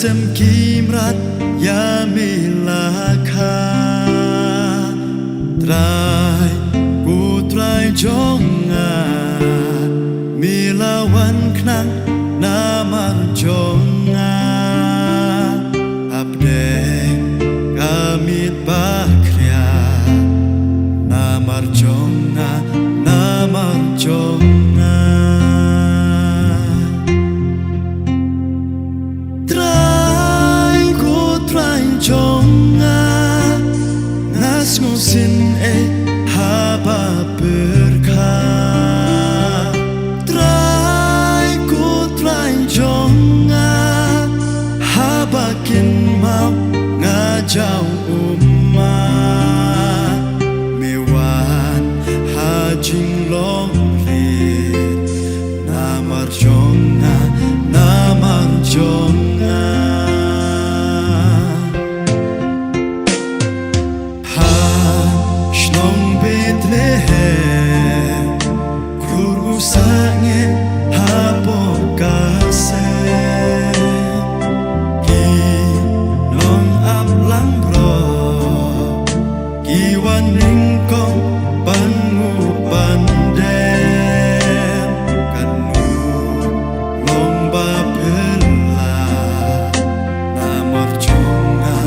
sem kimrat ya milakha trai ku trai jonga milawan knang namar jonga abde kamit bakria namar jonga Sin haba berkah try ku try jonga haba kin mau ngajau mewan hajing long lit namar jonga Bethlehem, guru sange hapokase, ki long ablang bro, ki waning kong pangu pandem, kanu long babela, namar jonga.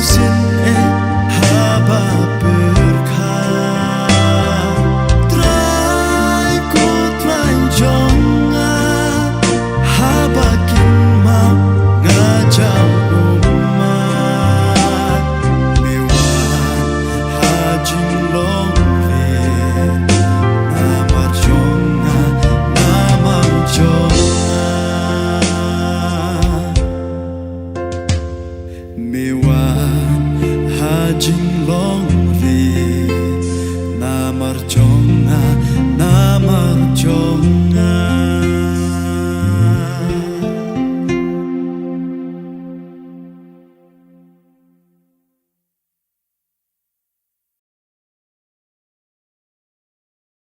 Sin haba berkah try ku try jonga haba kin mau ngajau mewan hajing long lit namar jonga Mewan hajing long lit namar jonga